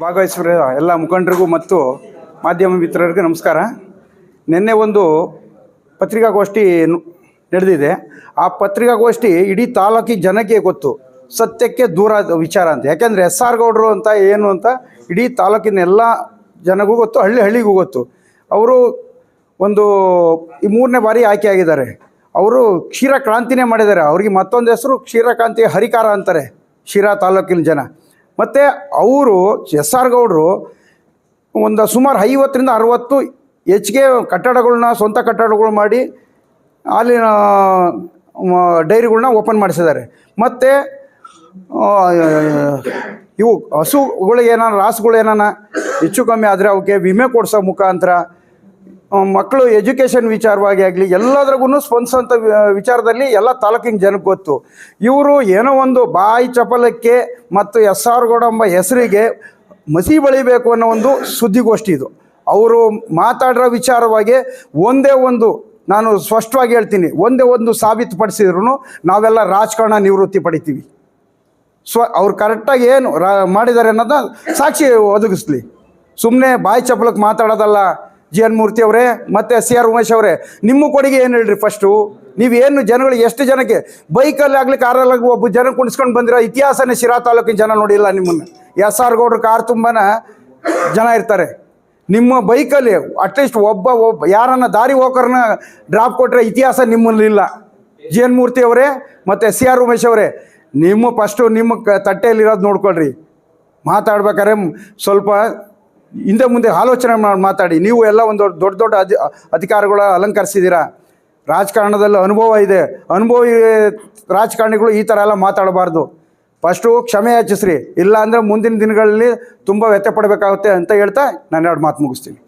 ಭಾಗವಹಿಸಿದ ಎಲ್ಲ ಮುಖಂಡರಿಗೂ ಮತ್ತು ಮಾಧ್ಯಮ ಮಿತ್ರರಿಗೂ ನಮಸ್ಕಾರ. ನಿನ್ನೆ ಒಂದು ಪತ್ರಿಕಾಗೋಷ್ಠಿ ನಡೆದಿದೆ. ಆ ಪತ್ರಿಕಾಗೋಷ್ಠಿ ಇಡೀ ತಾಲೂಕಿನ ಜನಕ್ಕೆ ಗೊತ್ತು, ಸತ್ಯಕ್ಕೆ ದೂರ ವಿಚಾರ ಅಂತ. ಯಾಕೆಂದರೆ SR ಗೌಡರು ಅಂತ ಏನು ಅಂತ ಇಡೀ ತಾಲೂಕಿನ ಎಲ್ಲ ಜನಗೂ ಗೊತ್ತು, ಹಳ್ಳಿಗೂ ಗೊತ್ತು. ಅವರು ಒಂದು ಈ 3ನೇ ಬಾರಿ ಆಯ್ಕೆ ಆಗಿದ್ದಾರೆ. ಅವರು ಕ್ಷೀರಕ್ರಾಂತಿನೇ ಮಾಡಿದ್ದಾರೆ. ಅವ್ರಿಗೆ ಮತ್ತೊಂದು ಹೆಸರು ಕ್ಷೀರಕ್ರಾಂತಿ ಹರಿಕಾರ ಅಂತಾರೆ ಶಿರಾ ತಾಲೂಕಿನ ಜನ. ಮತ್ತು ಅವರು SR ಗೌಡರು ಒಂದು ಸುಮಾರು 50ರಿಂದ 60 ಹೆಚ್ಚಿಗೆ ಕಟ್ಟಡಗಳನ್ನ ಸ್ವಂತ ಕಟ್ಟಡಗಳು ಮಾಡಿ ಅಲ್ಲಿನ ಡೈರಿಗಳನ್ನ ಓಪನ್ ಮಾಡಿಸಿದ್ದಾರೆ. ಮತ್ತು ಇವು ಹಸುಗಳಿಗೆ ಏನಾರ ರಾಸುಗಳು ಏನಾನ ಹೆಚ್ಚು ಕಮ್ಮಿ ಆದರೆ ಅವಕ್ಕೆ ವಿಮೆ ಕೊಡಿಸೋ ಮುಖಾಂತರ ಮಕ್ಕಳು ಎಜುಕೇಷನ್ ವಿಚಾರವಾಗಿ ಆಗಲಿ ಎಲ್ಲದ್ರಾಗೂ ಸ್ಪಂದಿಸೋಂಥ ವಿಚಾರದಲ್ಲಿ ಎಲ್ಲ ತಾಲೂಕಿನ ಜನಕ್ಕೆ ಗೊತ್ತು. ಇವರು ಏನೋ ಒಂದು ಬಾಯಿ ಚಪಲಕ್ಕೆ ಮತ್ತು SR ಗೌಡ ಎಂಬ ಹೆಸರಿಗೆ ಮಸಿ ಬಳಿಬೇಕು ಅನ್ನೋ ಒಂದು ಸುದ್ದಿಗೋಷ್ಠಿ ಇದು. ಅವರು ಮಾತಾಡಿರೋ ವಿಚಾರವಾಗಿ ಒಂದೇ ಒಂದು ನಾನು ಸ್ಪಷ್ಟವಾಗಿ ಹೇಳ್ತೀನಿ, ಒಂದೇ ಒಂದು ಸಾಬೀತುಪಡಿಸಿದ್ರು ನಾವೆಲ್ಲ ರಾಜಕಾರಣ ನಿವೃತ್ತಿ ಪಡಿತೀವಿ. ಅವ್ರು ಕರೆಕ್ಟಾಗಿ ಏನು ಮಾಡಿದ್ದಾರೆ ಅನ್ನೋದನ್ನ ಸಾಕ್ಷಿ ಒದಗಿಸ್ಲಿ. ಸುಮ್ಮನೆ ಬಾಯಿ ಚಪಲಕ್ಕೆ ಮಾತಾಡೋದಲ್ಲ. GN ಮೂರ್ತಿ ಅವರೇ ಮತ್ತು CR ಉಮೇಶ್ ಅವರೇ, ನಿಮ್ಮ ಕೊಡುಗೆ ಏನು ಹೇಳ್ರಿ? ಫಸ್ಟು ನೀವೇನು ಜನಗಳಿಗೆ ಎಷ್ಟು ಜನಕ್ಕೆ ಬೈಕಲ್ಲಿ ಆಗಲಿ ಕಾರಲ್ಲಿ ಒಬ್ಬ ಜನ ಕುಣಿಸ್ಕೊಂಡು ಬಂದಿರೋ ಇತಿಹಾಸನೇ ಶಿರಾ ತಾಲೂಕಿನ ಜನ ನೋಡಿಲ್ಲ ನಿಮ್ಮನ್ನು. SR ಗೌಡ್ರ ಕಾರ್ ತುಂಬಾ ಜನ ಇರ್ತಾರೆ. ನಿಮ್ಮ ಬೈಕಲ್ಲಿ ಅಟ್ಲೀಸ್ಟ್ ಒಬ್ಬ ಯಾರನ್ನ ದಾರಿ ಹೋಗೋರನ್ನ ಡ್ರಾಪ್ ಕೊಟ್ಟರೆ ಇತಿಹಾಸ ನಿಮ್ಮಲ್ಲಿಲ್ಲ. GN ಮೂರ್ತಿ ಅವರೇ ಮತ್ತು CR ಉಮೇಶ್ ಅವರೇ, ನಿಮ್ಮ ಫಸ್ಟು ನಿಮ್ಮ ತಟ್ಟೆಯಲ್ಲಿರೋದು ನೋಡ್ಕೊಳ್ರಿ. ಮಾತಾಡ್ಬೇಕಾದ್ರೆ ಸ್ವಲ್ಪ ಹಿಂದೆ ಮುಂದೆ ಆಲೋಚನೆ ಮಾತಾಡಿ. ನೀವು ಎಲ್ಲ ಒಂದು ದೊಡ್ಡ ಅಧಿಕಾರಿಗಳ ಅಲಂಕರಿಸಿದ್ದೀರಾ. ರಾಜಕಾರಣದಲ್ಲಿ ಅನುಭವ ಇದೆ. ಅನುಭವಿ ರಾಜಕಾರಣಿಗಳು ಈ ಥರ ಎಲ್ಲ ಮಾತಾಡಬಾರ್ದು. ಫಸ್ಟು ಕ್ಷಮೆ ಯಾಚಿಸ್ರಿ, ಇಲ್ಲ ಅಂದರೆ ಮುಂದಿನ ದಿನಗಳಲ್ಲಿ ತುಂಬ ವ್ಯತ್ಯೆ ಪಡಬೇಕಾಗುತ್ತೆ ಅಂತ ಹೇಳ್ತಾ ನಾನು 2 ಮಾತು ಮುಗಿಸ್ತೀನಿ.